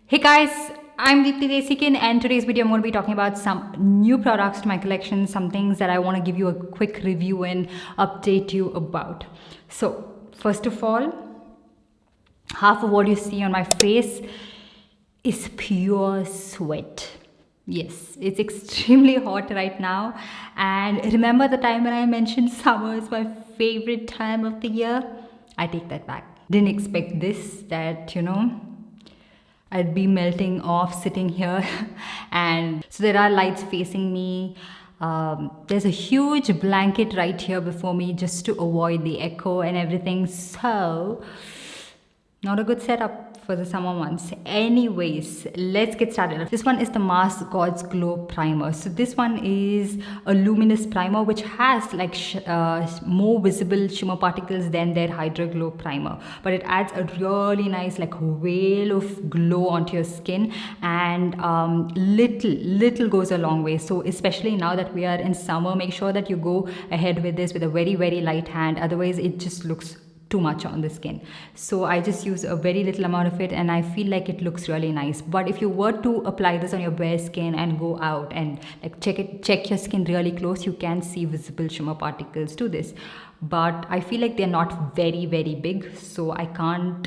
Hey guys, I'm Deepthi Desikan, and today's video I'm going to be talking about some new products to my collection, some things that I want to give you a quick review and update you about. So, first of all, half of what you see on my face is pure sweat. Yes, it's extremely hot right now. And remember the time when I mentioned summer is my favorite time of the year? I take that back. Didn't expect this, I'd be melting off sitting here. And so there are lights facing me. There's a huge blanket right here before me just to avoid the echo and everything. So, not a good setup for the summer months. Anyways, let's get started. This one is the Mast God's Glow Primer. So this one is a luminous primer which has like more visible shimmer particles than their Hydra Glow Primer, but it adds a really nice like veil of glow onto your skin, and little goes a long way. So especially now that we are in summer, make sure that you go ahead with this with a very light hand, otherwise it just looks too much on the skin. So I just use a very little amount of it and I feel like it looks really nice. But if you were to apply this on your bare skin and go out and like check your skin really close, you can see visible shimmer particles to this. But I feel like they're not very big, so I can't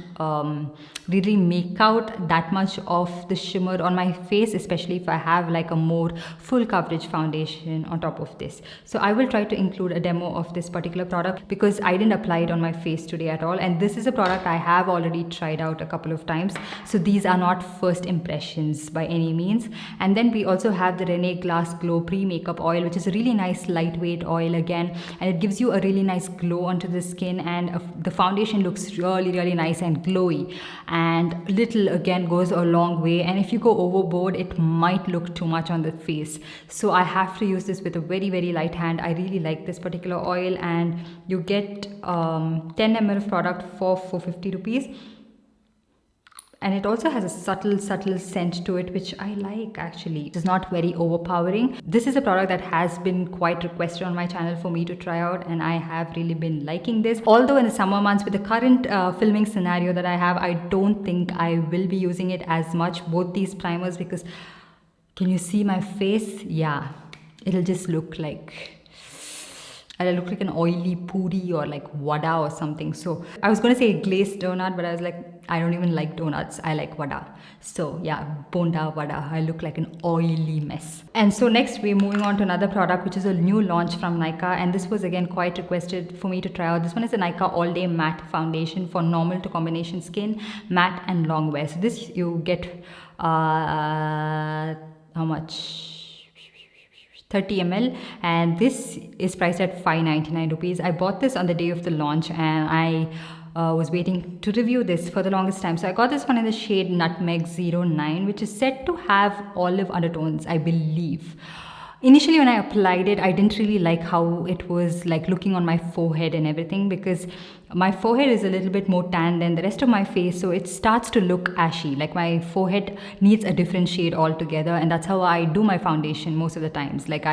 really make out that much of the shimmer on my face, especially if I have like a more full coverage foundation on top of this. So I will try to include a demo of this particular product because I didn't apply it on my face today at all, and this is a product I have already tried out a couple of times, so these are not first impressions by any means. And then we also have the Rene Glass Glow Pre-Makeup Oil, which is a really nice lightweight oil again, and it gives you a really nice glow onto the skin, and the foundation looks really nice and glowy, and little again goes a long way, and if you go overboard it might look too much on the face. So I have to use this with a very light hand. I really like this particular oil, and you get 10 ml of product for 450 rupees. And it also has a subtle scent to it, which I like actually. It's not very overpowering. This is a product that has been quite requested on my channel for me to try out, and I have really been liking this. Although in the summer months with the current filming scenario that I have, I don't think I will be using it as much, both these primers, because can you see my face? Yeah, it'll just look like an oily puri or like vada or something. So I was going to say glazed donut, but I was like, I don't even like donuts. I like vada. So yeah, bonda vada. I look like an oily mess. And so next we're moving on to another product, which is a new launch from Nykaa. And this was again quite requested for me to try out. This one is the Nykaa All Day Matte Foundation for normal to combination skin, matte and long wear. So this you get, how much? 30 ml, and this is priced at 599 rupees. I bought this on the day of the launch, and I was waiting to review this for the longest time. So I got this one in the shade Nutmeg 09, which is said to have olive undertones, I believe. Initially when I applied it, I didn't really like how it was like looking on my forehead and everything, because my forehead is a little bit more tan than the rest of my face, so it starts to look ashy. Like my forehead needs a different shade altogether, and that's how I do my foundation most of the times. Like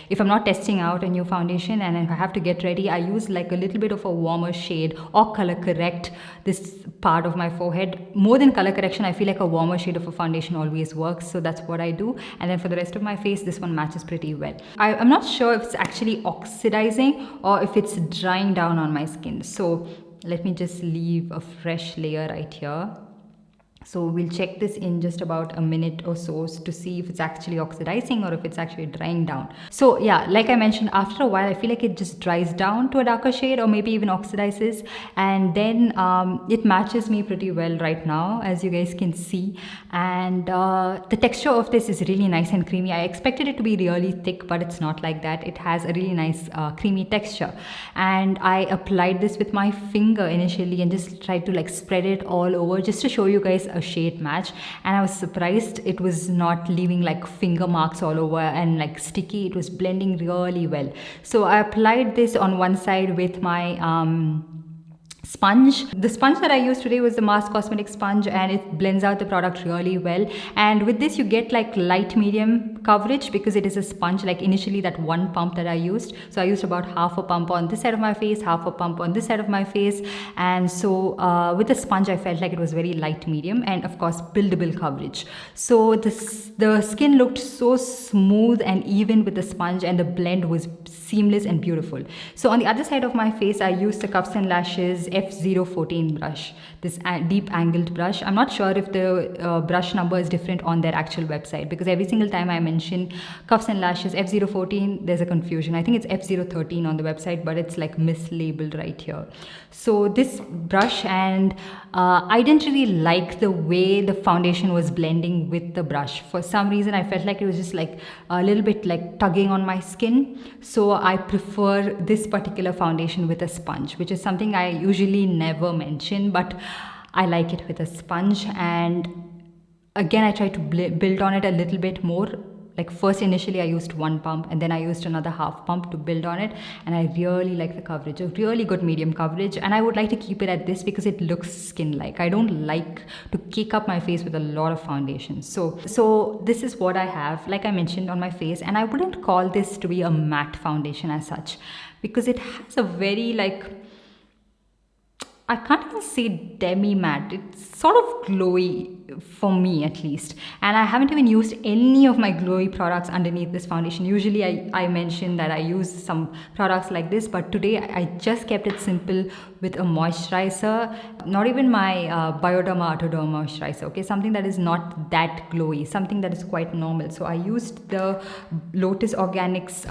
if I'm not testing out a new foundation and if I have to get ready, I use like a little bit of a warmer shade or color correct this part of my forehead. More than color correction, I feel like a warmer shade of a foundation always works, so that's what I do. And then for the rest of my face, this one matches pretty well. I'm not sure if it's actually oxidizing or if it's drying down on my skin. So let me just leave a fresh layer right here. So we'll check this in just about a minute or so to see if it's actually oxidizing or if it's actually drying down. So yeah, like I mentioned, after a while I feel like it just dries down to a darker shade or maybe even oxidizes, and then it matches me pretty well right now, as you guys can see. And the texture of this is really nice and creamy. I expected it to be really thick, but it's not like that. It has a really nice creamy texture, and I applied this with my finger initially and just tried to like spread it all over just to show you guys a shade match, and I was surprised it was not leaving like finger marks all over and like sticky. It was blending really well. So I applied this on one side with my sponge. The sponge that I used today was the Mast Cosmetic sponge, and it blends out the product really well. And with this you get like light medium coverage because it is a sponge. Like initially that one pump that I used, so I used about half a pump on this side of my face, half a pump on this side of my face, and so with the sponge I felt like it was very light medium and of course buildable coverage. So the skin looked so smooth and even with the sponge, and the blend was seamless and beautiful. So on the other side of my face I used the Cuffs and Lashes F014 brush, this deep angled brush. I'm not sure if the brush number is different on their actual website, because every single time I mention Cuffs and Lashes F014 there's a confusion. I think it's F013 on the website, but it's like mislabeled right here. So this brush, and I didn't really like the way the foundation was blending with the brush. For some reason I felt like it was just like a little bit like tugging on my skin. So I prefer this particular foundation with a sponge, which is something I usually never mention, but I like it with a sponge. And again I try to build on it a little bit more. Like first initially I used one pump and then I used another half pump to build on it, and I really like the coverage, a really good medium coverage, and I would like to keep it at this because it looks skin-like. I don't like to cake up my face with a lot of foundation. So this is what I have, like I mentioned, on my face, and I wouldn't call this to be a matte foundation as such, because it has a very like, I can't even say demi-matte. It's sort of glowy for me at least. And I haven't even used any of my glowy products underneath this foundation. Usually I mention that I use some products like this, but today I just kept it simple with a moisturizer. Not even my Bioderma Autoderm moisturizer, okay? Something that is not that glowy, something that is quite normal. So I used the Lotus Organics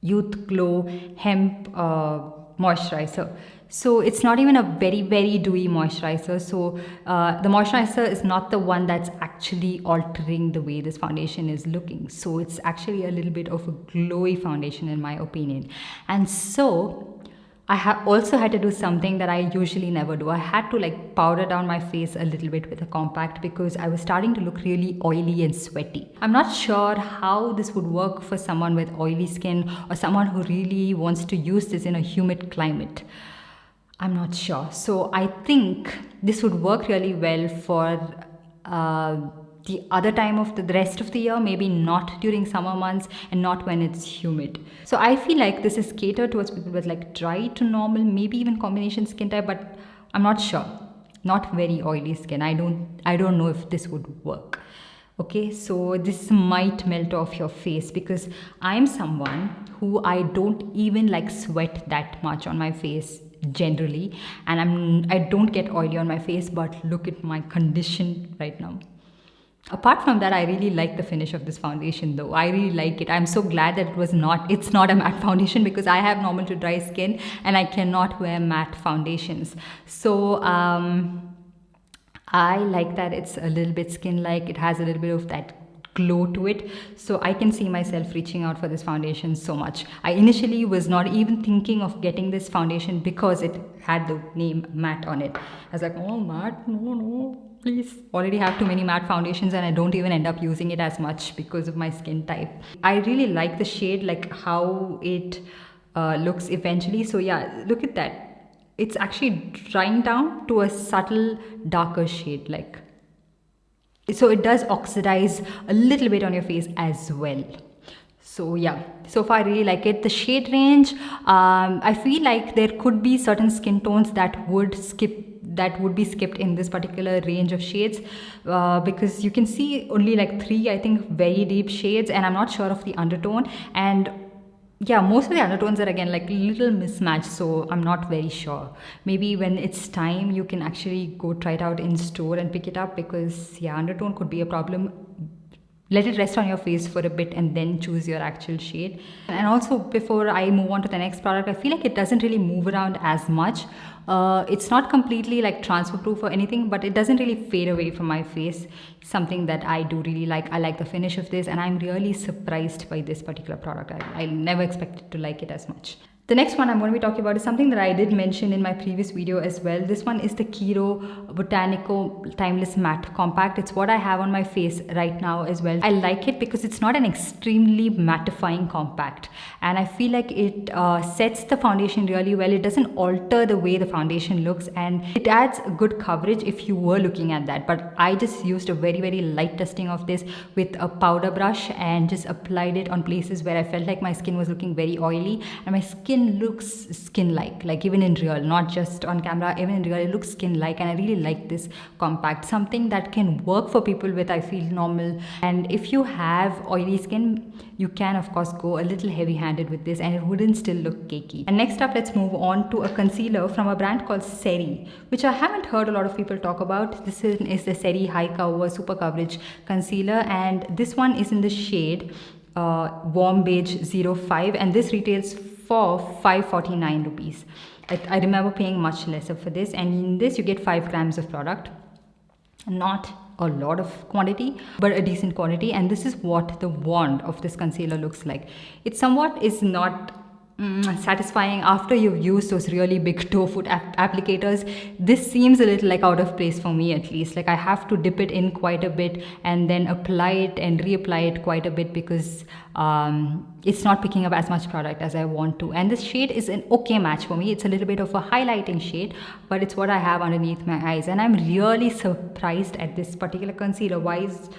Youth Glow Hemp moisturizer. So it's not even a very, very dewy moisturizer. So the moisturizer is not the one that's actually altering the way this foundation is looking. So it's actually a little bit of a glowy foundation in my opinion. And so I also had to do something that I usually never do. I had to like powder down my face a little bit with a compact because I was starting to look really oily and sweaty. I'm not sure how this would work for someone with oily skin or someone who really wants to use this in a humid climate. I'm not sure. So I think this would work really well for the other time of the rest of the year, maybe not during summer months and not when it's humid. So I feel like this is catered towards people with like dry to normal, maybe even combination skin type, but I'm not sure. Not very oily skin. I don't know if this would work. Okay, so this might melt off your face because I'm someone who I don't even like sweat that much on my face generally, and I don't get oily on my face, but look at my condition right now. Apart from that, I really like the finish of this foundation though. I really like it. I'm so glad that it's not a matte foundation, because I have normal to dry skin and I cannot wear matte foundations. So I like that it's a little bit skin-like. It has a little bit of that glow to it, so I can see myself reaching out for this foundation so much. I initially was not even thinking of getting this foundation because it had the name matte on it. I was like, oh, matte, no, please. Already have too many matte foundations and I don't even end up using it as much because of my skin type. I really like the shade, like how it looks eventually. So yeah, look at that. It's actually drying down to a subtle darker shade, like. So it does oxidize a little bit on your face as well. So yeah, so far I really like it. The shade range, I feel like there could be certain skin tones that would be skipped in this particular range of shades, because you can see only like 3, I think, very deep shades, and I'm not sure of the undertone. And yeah, most of the undertones are again like little mismatched, so I'm not very sure. Maybe when it's time you can actually go try it out in store and pick it up, because yeah, undertone could be a problem. Let it rest on your face for a bit and then choose your actual shade. And also, before I move on to the next product, I feel like it doesn't really move around as much. It's not completely like transfer proof or anything, but it doesn't really fade away from my face. Something that I do really like. I like the finish of this, and I'm really surprised by this particular product. I never expected to like it as much. The next one I'm going to be talking about is something that I did mention in my previous video as well. This one is the Kiro Botanical Timeless Matte Compact. It's what I have on my face right now as well. I like it because it's not an extremely mattifying compact, and I feel like it sets the foundation really well. It doesn't alter the way the foundation looks, and it adds good coverage if you were looking at that. But I just used a very light dusting of this with a powder brush and just applied it on places where I felt like my skin was looking very oily, and my skin looks skin-like even in real, not just on camera. Even in real it looks skin-like, and I really like this compact, something that can work for people with, I feel, normal. And if you have oily skin, you can of course go a little heavy-handed with this and it wouldn't still look cakey. And next up, let's move on to a concealer from a brand called Sery, which I haven't heard a lot of people talk about. This is the Sery High Cover Super Coverage Concealer, and this one is in the shade Warm Beige 05, and this retails for 549 rupees. I remember paying much lesser for this, and in this you get 5 grams of product. Not a lot of quantity, but a decent quantity. And this is what the wand of this concealer looks like. It somewhat is not satisfying after you've used those really big toe foot applicators. This seems a little like out of place for me, at least. Like I have to dip it in quite a bit and then apply it and reapply it quite a bit, because it's not picking up as much product as I want to. And this shade is an okay match for me. It's a little bit of a highlighting shade, but it's what I have underneath my eyes, and I'm really surprised at this particular concealer. Why is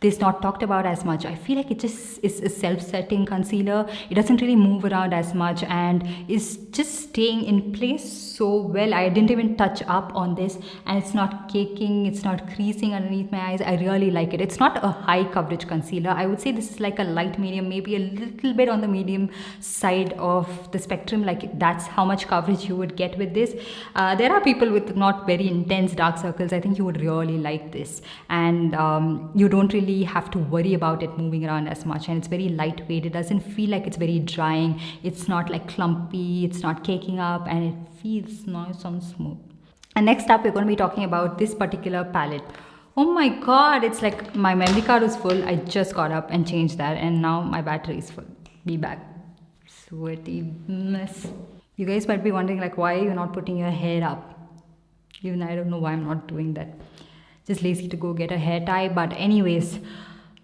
this not talked about as much? I feel like it just is a self-setting concealer. It doesn't really move around as much and is just staying in place so well. I didn't even touch up on this, and it's not caking, it's not creasing underneath my eyes. I really like it. It's not a high coverage concealer. I would say this is like a light medium, maybe a little bit on the medium side of the spectrum. Like that's how much coverage you would get with this. There are people with not very intense dark circles. I think you would really like this, and you don't really have to worry about it moving around as much, and it's very lightweight. It doesn't feel like it's very drying. It's not like clumpy, it's not caking up, and it feels nice and smooth. And next up, we're going to be talking about this particular palette. Oh my god, it's like my memory card was full. I just got up and changed that, and now my battery is full. Be back. Sweaty mess. You guys might be wondering like, why you're not putting your hair up. Even I don't know why I'm not doing that. Just lazy to go get a hair tie. But anyways,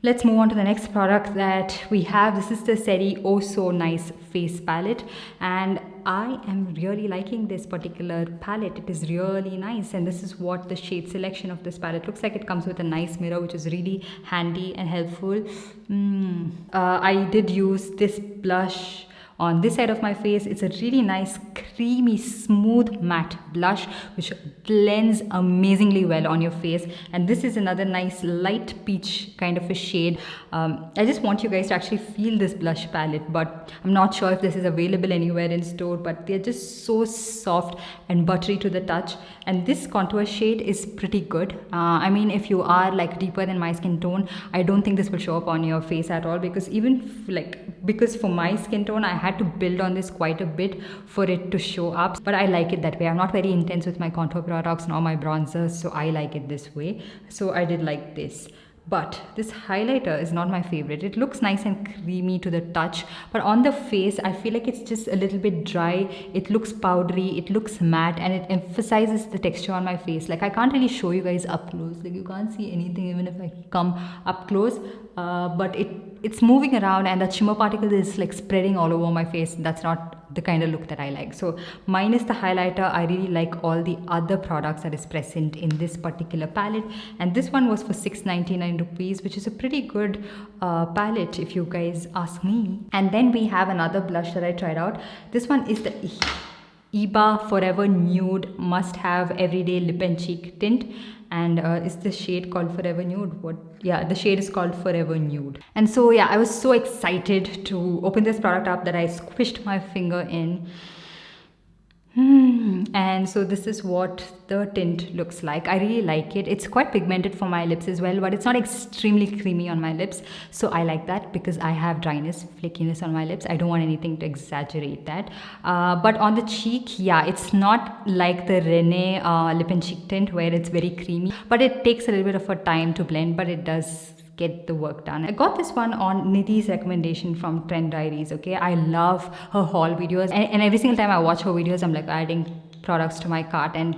let's move on to the next product that we have. This is the Serie Oh So Nice Face Palette, and I am really liking this particular palette. It is really nice, and this is what the shade selection of this palette looks like. It comes with a nice mirror, which is really handy and helpful. I did use this blush on this side of my face. It's a really nice creamy smooth matte blush which blends amazingly well on your face, and this is another nice light peach kind of a shade. I just want you guys to actually feel this blush palette, but I'm not sure if this is available anywhere in store, but they're just so soft and buttery to the touch. And this contour shade is pretty good. I mean, if you are like deeper than my skin tone, I don't think this will show up on your face at all, because because for my skin tone I had to build on this quite a bit for it to show up. But I like it that way. I'm not very intense with my contour products nor my bronzers, so I like it this way. So I did like this. But this highlighter is not my favorite. It looks nice and creamy to the touch, but on the face I feel like it's just a little bit dry. It looks powdery, it looks matte, and it emphasizes the texture on my face. Like I can't really show you guys up close, like you can't see anything even if I come up close, but it's moving around, and that shimmer particle is like spreading all over my face. That's not the kind of look that I like. So minus the highlighter, I really like all the other products that is present in this particular palette, and this one was for 699 rupees, which is a pretty good palette if you guys ask me. And then we have another blush that I tried out. This one is the Iba Forever Nude Must Have Everyday Lip and Cheek Tint, and is the shade called Forever Nude? The shade is called Forever Nude. And so yeah, I was so excited to open this product up that I squished my finger in. And so this is what the tint looks like. I really like it. It's quite pigmented for my lips as well, but it's not extremely creamy on my lips, so I like that because I have dryness, flakiness on my lips. I don't want anything to exaggerate that. But on the cheek, yeah, it's not like the Rene lip and cheek tint where it's very creamy, but it takes a little bit of a time to blend, but it does get the work done. I got this one on Nidhi's recommendation from Trend Diaries. Okay, I love her haul videos, and every single time I watch her videos, I'm like adding products to my cart, and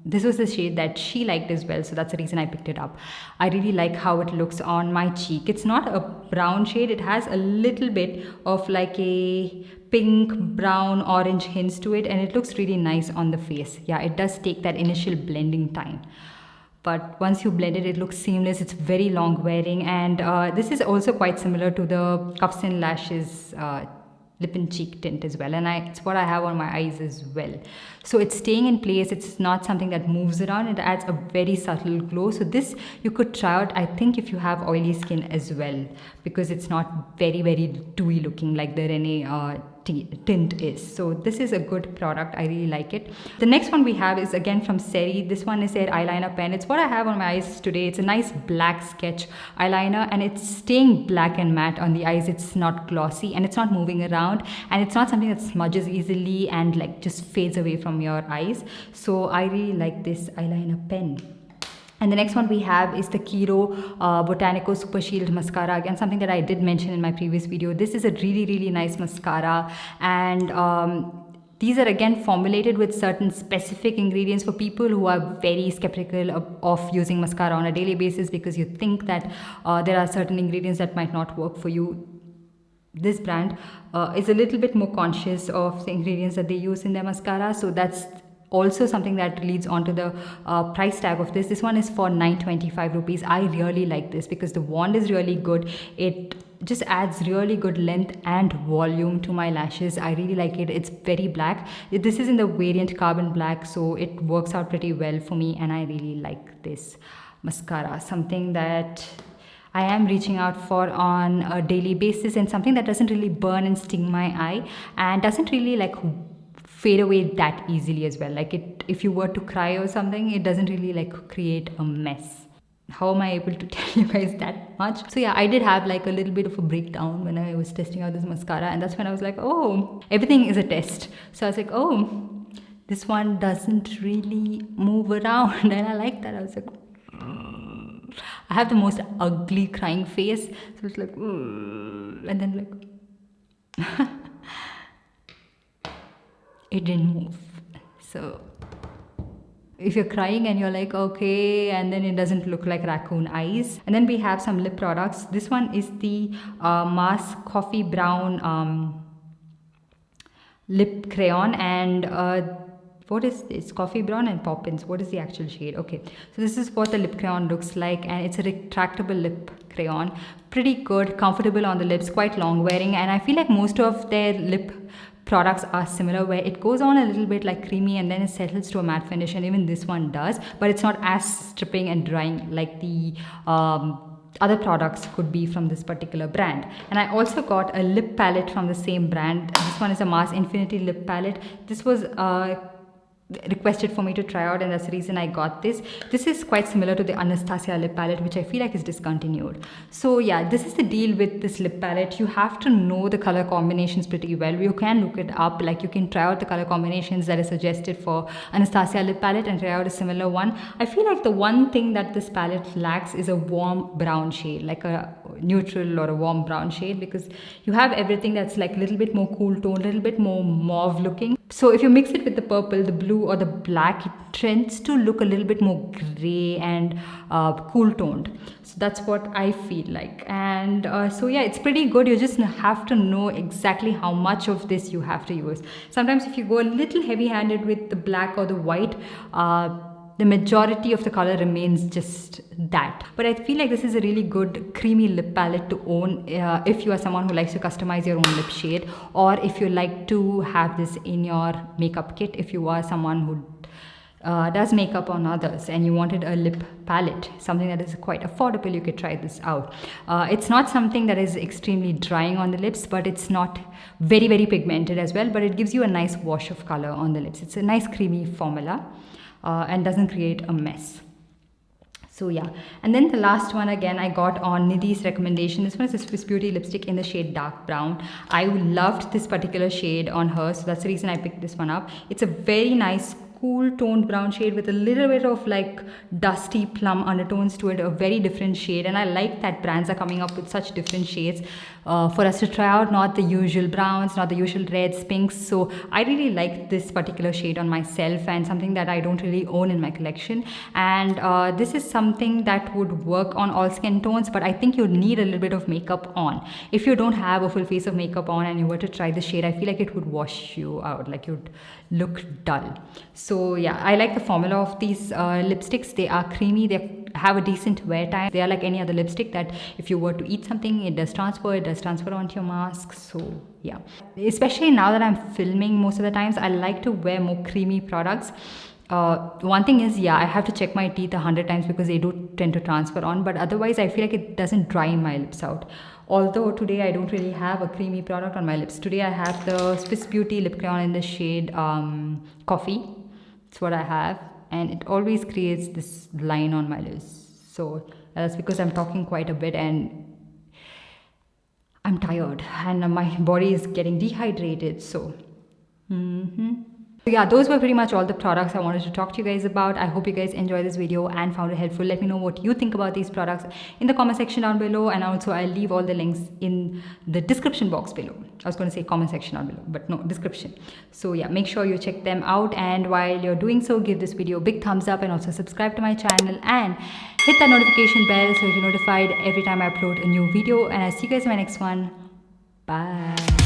this was the shade that she liked as well, so that's the reason I picked it up. I really like how it looks on my cheek. It's not a brown shade, it has a little bit of like a pink, brown, orange hints to it, and it looks really nice on the face. Yeah, it does take that initial blending time, but once you blend it, it looks seamless. It's very long wearing, and this is also quite similar to the Cuffs and Lashes lip and cheek tint as well, and it's what I have on my eyes as well. So it's staying in place, it's not something that moves around, it adds a very subtle glow. So this you could try out, I think, if you have oily skin as well, because it's not very dewy looking like the Rene tint is. So this is a good product, I really like it. The next one we have is again from Sery. This one is their eyeliner pen. It's what I have on my eyes today. It's a nice black sketch eyeliner, and it's staying black and matte on the eyes. It's not glossy, and it's not moving around, and it's not something that smudges easily and like just fades away from your eyes. So I really like this eyeliner pen. And the next one we have is the Kiro Botanical Super Shield Mascara. Again, something that I did mention in my previous video. This is a really nice mascara, and these are again formulated with certain specific ingredients for people who are very skeptical of using mascara on a daily basis, because you think that there are certain ingredients that might not work for you. This brand is a little bit more conscious of the ingredients that they use in their mascara, so that's also something that leads on to the price tag of this. This one is for 925 rupees. I really like this because the wand is really good. It just adds really good length and volume to my lashes. I really like it. It's very black. This is in the variant Carbon Black, so it works out pretty well for me, and I really like this mascara. Something that I am reaching out for on a daily basis, and something that doesn't really burn and sting my eye, and doesn't really like fade away that easily as well. Like if you were to cry or something, it doesn't really like create a mess. How am I able to tell you guys that much? So yeah, I did have like a little bit of a breakdown when I was testing out this mascara, and that's when I was like, oh, everything is a test. So I was like, oh, this one doesn't really move around, and I like that. I was like, I have the most ugly crying face, so it's like, and then like it didn't move. So if you're crying and you're like, okay, and then it doesn't look like raccoon eyes. And then we have some lip products. This one is the Mast Coffee Brown lip crayon, and what is this? Coffee Brown and Poppins. What is the actual shade? Okay, so this is what the lip crayon looks like, and it's a retractable lip crayon. Pretty good, comfortable on the lips, quite long wearing, and I feel like most of their lip products are similar, where it goes on a little bit like creamy and then it settles to a matte finish, and even this one does, but it's not as stripping and drying like the other products could be from this particular brand. And I also got a lip palette from the same brand. This one is a Mars Infinity lip palette. This was requested for me to try out, and that's the reason I got this. This is quite similar to the Anastasia lip palette, which I feel like is discontinued. So yeah, this is the deal with this lip palette. You have to know the color combinations pretty well. You can look it up, like you can try out the color combinations that are suggested for Anastasia lip palette and try out a similar one. I feel like the one thing that this palette lacks is a warm brown shade, like a neutral or a warm brown shade, because you have everything that's like a little bit more cool tone, a little bit more mauve looking. So if you mix it with the purple, the blue or the black, it tends to look a little bit more gray and cool toned. So that's what I feel like. And so yeah, it's pretty good. You just have to know exactly how much of this you have to use. Sometimes if you go a little heavy handed with the black or the white, the majority of the color remains just that. But I feel like this is a really good creamy lip palette to own if you are someone who likes to customize your own lip shade, or if you like to have this in your makeup kit. If you are someone who does makeup on others and you wanted a lip palette, something that is quite affordable, you could try this out. It's not something that is extremely drying on the lips, but it's not very pigmented as well, but it gives you a nice wash of color on the lips. It's a nice creamy formula. And doesn't create a mess. So yeah, and then the last one again I got on Nidhi's recommendation. This one is a Swiss Beauty lipstick in the shade dark brown. I loved this particular shade on her, so that's the reason I picked this one up. It's a very nice cool toned brown shade with a little bit of like dusty plum undertones to it, a very different shade. And I like that brands are coming up with such different shades for us to try out, not the usual browns, not the usual reds, pinks. So I really like this particular shade on myself, and something that I don't really own in my collection. And this is something that would work on all skin tones, but I think you'd need a little bit of makeup on. If you don't have a full face of makeup on and you were to try the shade, I feel like it would wash you out, like you'd look dull. So yeah, I like the formula of these lipsticks. They are creamy, they have a decent wear time. They are like any other lipstick that if you were to eat something, it does transfer onto your mask. So yeah, especially now that I'm filming most of the times, I like to wear more creamy products. One thing is, yeah, I have to check my teeth 100 times because they do tend to transfer on, but otherwise I feel like it doesn't dry my lips out. Although today I don't really have a creamy product on my lips. Today I have the Swiss Beauty lip crayon in the shade Coffee. It's what I have, and it always creates this line on my lips. So that's because I'm talking quite a bit and I'm tired and my body is getting dehydrated. So So yeah, those were pretty much all the products I wanted to talk to you guys about. I hope you guys enjoyed this video and found it helpful. Let me know what you think about these products in the comment section down below, and also I'll leave all the links in the description box below. I was going to say comment section down below, but no, description. So yeah, make sure you check them out, and while you're doing so, give this video a big thumbs up and also subscribe to my channel and hit that notification bell so you're notified every time I upload a new video. And I'll see you guys in my next one. Bye.